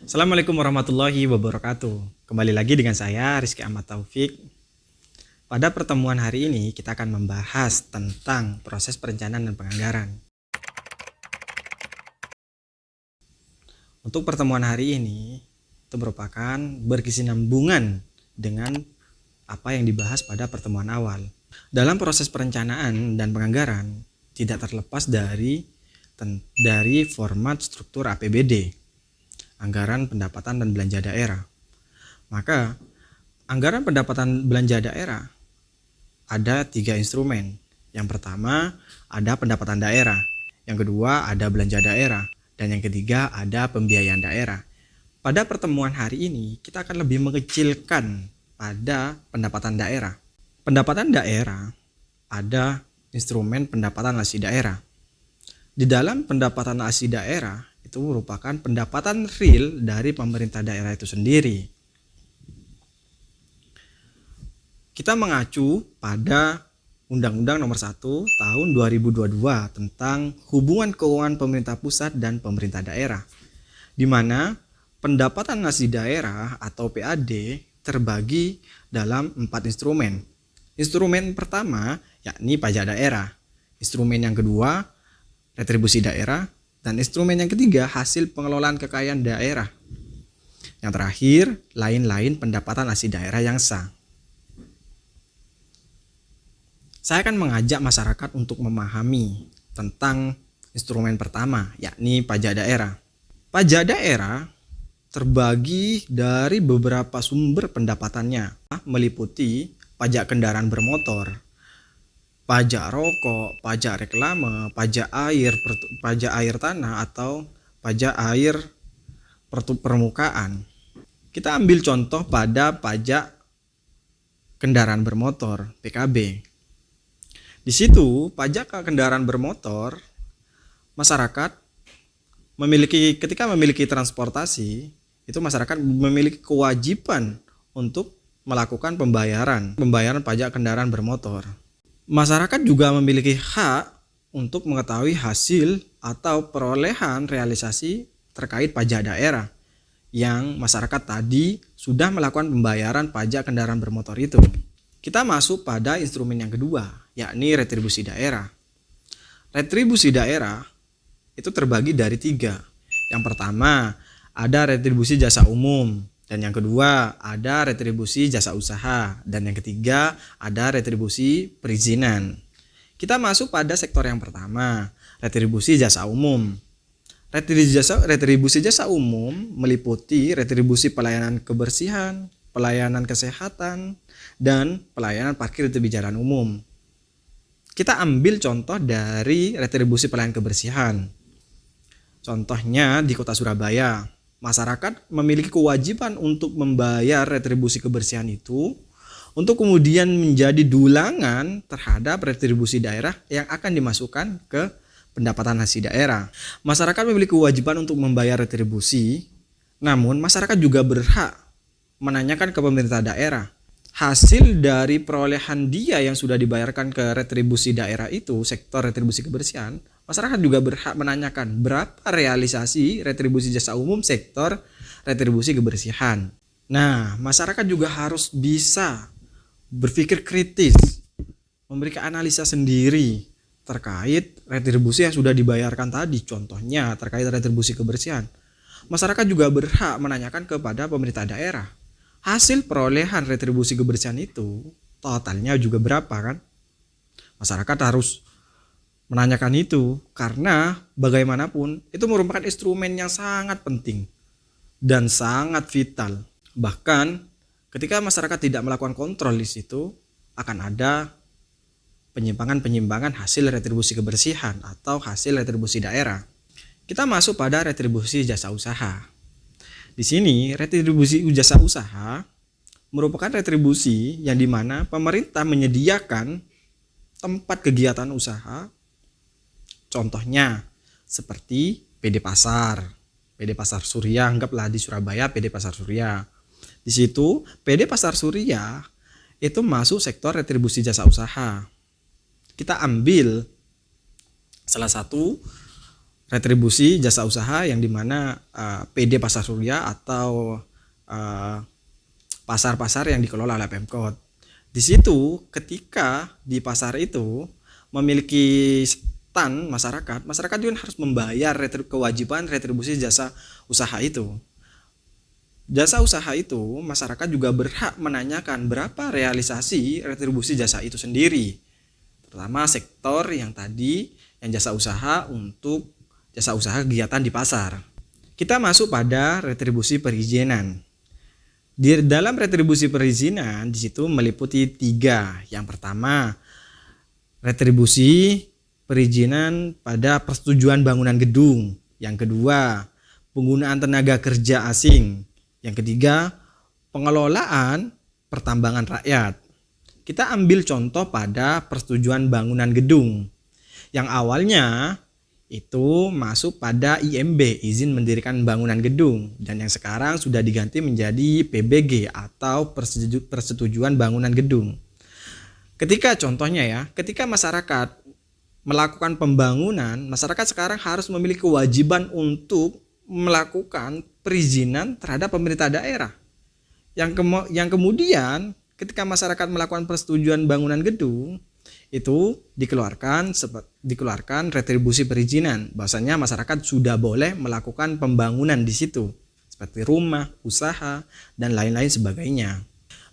Assalamualaikum warahmatullahi wabarakatuh. Kembali lagi dengan saya Rizky Ahmad Taufik. Pada pertemuan hari ini kita akan membahas tentang proses perencanaan dan penganggaran. Untuk pertemuan hari ini itu merupakan berkesinambungan dengan apa yang dibahas pada pertemuan awal. Dalam proses perencanaan dan penganggaran tidak terlepas dari format struktur APBD. Anggaran pendapatan dan belanja daerah. Maka anggaran pendapatan belanja daerah ada 3 instrumen. Yang pertama ada pendapatan daerah, yang kedua ada belanja daerah, dan yang ketiga ada pembiayaan daerah. Pada pertemuan hari ini kita akan lebih mengecilkan pada pendapatan daerah. Pendapatan daerah ada instrumen pendapatan asli daerah. Di dalam pendapatan asli daerah itu merupakan pendapatan real dari pemerintah daerah itu sendiri. Kita mengacu pada Undang-Undang Nomor 1 Tahun 2022 tentang hubungan keuangan pemerintah pusat dan pemerintah daerah, di mana pendapatan asli daerah atau PAD terbagi dalam 4 instrumen. Instrumen pertama yakni pajak daerah, instrumen yang kedua retribusi daerah, dan instrumen yang ketiga hasil pengelolaan kekayaan daerah. Yang terakhir, lain-lain pendapatan asli daerah yang sah. Saya akan mengajak masyarakat untuk memahami tentang instrumen pertama, yakni pajak daerah. Pajak daerah terbagi dari beberapa sumber pendapatannya, meliputi pajak kendaraan bermotor, pajak rokok, pajak reklame, pajak air tanah atau pajak air permukaan. Kita ambil contoh pada pajak kendaraan bermotor, PKB. Di situ pajak kendaraan bermotor, masyarakat ketika memiliki transportasi, itu masyarakat memiliki kewajiban untuk melakukan pembayaran pajak kendaraan bermotor. Masyarakat juga memiliki hak untuk mengetahui hasil atau perolehan realisasi terkait pajak daerah yang masyarakat tadi sudah melakukan pembayaran pajak kendaraan bermotor itu. Kita masuk pada instrumen yang kedua, yakni retribusi daerah. Retribusi daerah itu terbagi dari 3. Yang pertama ada retribusi jasa umum, dan yang kedua ada retribusi jasa usaha, dan yang ketiga ada retribusi perizinan. Kita masuk pada sektor yang pertama, retribusi jasa umum. Retribusi jasa umum meliputi retribusi pelayanan kebersihan, pelayanan kesehatan, dan pelayanan parkir di tepi jalan umum. Kita ambil contoh dari retribusi pelayanan kebersihan. Contohnya di Kota Surabaya, masyarakat memiliki kewajiban untuk membayar retribusi kebersihan itu untuk kemudian menjadi dulangan terhadap retribusi daerah yang akan dimasukkan ke pendapatan asli daerah. Masyarakat memiliki kewajiban untuk membayar retribusi, namun masyarakat juga berhak menanyakan ke pemerintah daerah hasil dari perolehan dia yang sudah dibayarkan ke retribusi daerah itu, sektor retribusi kebersihan. Masyarakat juga berhak menanyakan berapa realisasi retribusi jasa umum sektor retribusi kebersihan. Nah, masyarakat juga harus bisa berpikir kritis, memberikan analisa sendiri terkait retribusi yang sudah dibayarkan tadi. Contohnya terkait retribusi kebersihan. Masyarakat juga berhak menanyakan kepada pemerintah daerah hasil perolehan retribusi kebersihan itu totalnya juga berapa kan? Masyarakat harus menanyakan itu karena bagaimanapun itu merupakan instrumen yang sangat penting dan sangat vital. Bahkan ketika masyarakat tidak melakukan kontrol di situ akan ada penyimpangan hasil retribusi kebersihan atau hasil retribusi daerah. Kita masuk pada retribusi jasa usaha. Di sini retribusi jasa usaha merupakan retribusi yang dimana pemerintah menyediakan tempat kegiatan usaha. Contohnya seperti PD Pasar Surya, anggaplah di Surabaya PD Pasar Surya. Di situ PD Pasar Surya itu masuk sektor retribusi jasa usaha. Kita ambil salah satu retribusi jasa usaha yang dimana PD Pasar Surya atau pasar-pasar yang dikelola oleh Pemkot. Di situ ketika di pasar itu memiliki stand masyarakat juga harus membayar kewajiban retribusi jasa usaha itu. Jasa usaha itu masyarakat juga berhak menanyakan berapa realisasi retribusi jasa itu sendiri. Terutama sektor yang tadi yang jasa usaha untuk jasa usaha kegiatan di pasar. Kita masuk pada retribusi perizinan. Di dalam retribusi perizinan di situ meliputi 3. Yang pertama, retribusi perizinan pada persetujuan bangunan gedung. Yang kedua, penggunaan tenaga kerja asing. Yang ketiga, pengelolaan pertambangan rakyat. Kita ambil contoh pada persetujuan bangunan gedung. Yang awalnya itu masuk pada IMB, izin mendirikan bangunan gedung, dan yang sekarang sudah diganti menjadi PBG atau persetujuan bangunan gedung. Ketika contohnya ya, ketika masyarakat melakukan pembangunan, masyarakat sekarang harus memiliki kewajiban untuk melakukan perizinan terhadap pemerintah daerah. Yang kemudian ketika masyarakat melakukan persetujuan bangunan gedung, itu dikeluarkan retribusi perizinan. Bahwasanya masyarakat sudah boleh melakukan pembangunan di situ, seperti rumah, usaha, dan lain-lain sebagainya.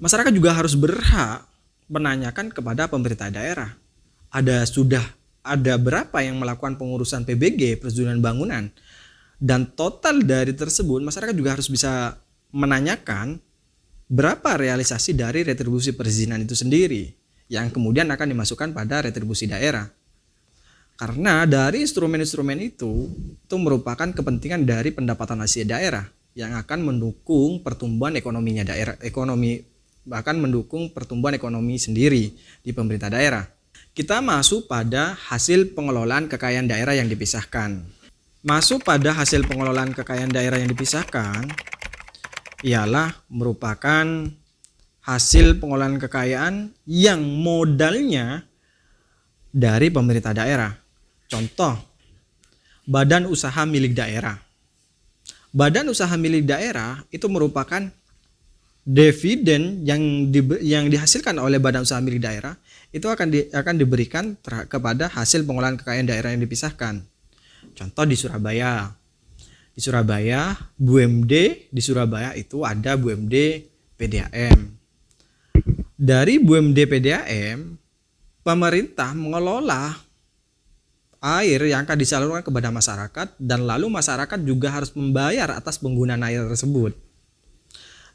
Masyarakat juga harus berhak menanyakan kepada pemerintah daerah, sudah ada berapa yang melakukan pengurusan PBG, persetujuan bangunan, dan total dari tersebut masyarakat juga harus bisa menanyakan berapa realisasi dari retribusi perizinan itu sendiri, yang kemudian akan dimasukkan pada retribusi daerah. Karena dari instrumen-instrumen itu merupakan kepentingan dari pendapatan asli daerah yang akan mendukung pertumbuhan ekonominya daerah, bahkan mendukung pertumbuhan ekonomi sendiri di pemerintah daerah. Kita masuk pada hasil pengelolaan kekayaan daerah yang dipisahkan. Masuk pada hasil pengelolaan kekayaan daerah yang dipisahkan ialah merupakan hasil pengelolaan kekayaan yang modalnya dari pemerintah daerah. Contoh, badan usaha milik daerah. Badan usaha milik daerah itu merupakan dividen yang dihasilkan oleh badan usaha milik daerah itu akan diberikan kepada hasil pengelolaan kekayaan daerah yang dipisahkan. Contoh di Surabaya. Di Surabaya, BUMD di Surabaya itu ada BUMD PDAM. Dari BUMD PDAM, pemerintah mengelola air yang akan disalurkan kepada masyarakat, dan lalu masyarakat juga harus membayar atas penggunaan air tersebut.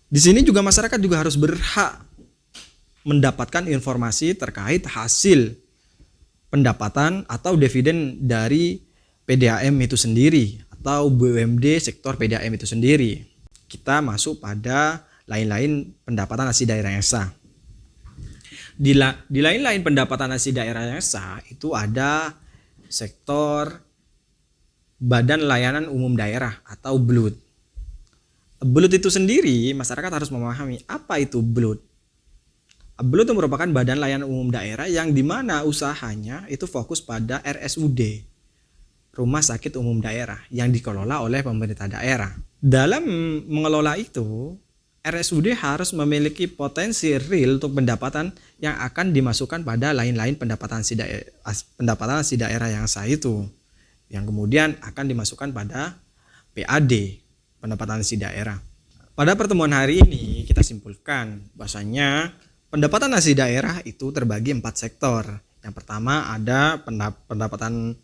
Di sini juga masyarakat juga harus berhak mendapatkan informasi terkait hasil pendapatan atau dividen dari PDAM itu sendiri atau BUMD sektor PDAM itu sendiri. Kita masuk pada lain-lain pendapatan asli daerah yang sah. Di lain-lain pendapatan asli daerah yang sah itu ada sektor Badan Layanan Umum Daerah atau BLUD. BLUD itu sendiri masyarakat harus memahami apa itu BLUD. BLUD itu merupakan Badan Layanan Umum Daerah yang dimana usahanya itu fokus pada RSUD, Rumah Sakit Umum Daerah, yang dikelola oleh pemerintah daerah. Dalam mengelola itu, RSUD harus memiliki potensi real untuk pendapatan yang akan dimasukkan pada lain-lain pendapatan si daerah yang sah itu, yang kemudian akan dimasukkan pada PAD, pendapatan si daerah. Pada pertemuan hari ini kita simpulkan bahwasanya pendapatan asli daerah itu terbagi 4 sektor. Yang pertama ada pendapatan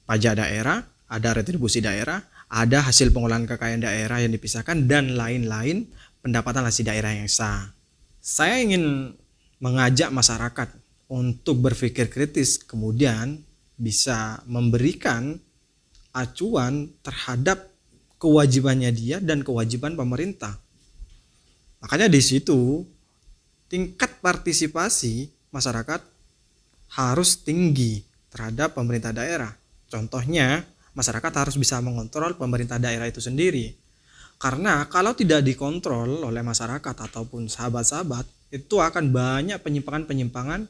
pajak daerah, ada retribusi daerah, ada hasil pengolahan kekayaan daerah yang dipisahkan, dan lain-lain pendapatan asli daerah yang sah. Saya ingin mengajak masyarakat untuk berpikir kritis, kemudian bisa memberikan acuan terhadap kewajibannya dia dan kewajiban pemerintah. Makanya di situ tingkat partisipasi masyarakat harus tinggi terhadap pemerintah daerah. Contohnya, masyarakat harus bisa mengontrol pemerintah daerah itu sendiri. Karena kalau tidak dikontrol oleh masyarakat ataupun sahabat-sahabat, itu akan banyak penyimpangan-penyimpangan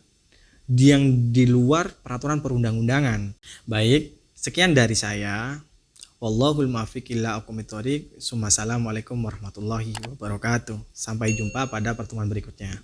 yang di luar peraturan perundang-undangan. Baik, sekian dari saya. Wallahul muwaffiq ila aqwamit thoriq. Assalamualaikum warahmatullahi wabarakatuh. Sampai jumpa pada pertemuan berikutnya.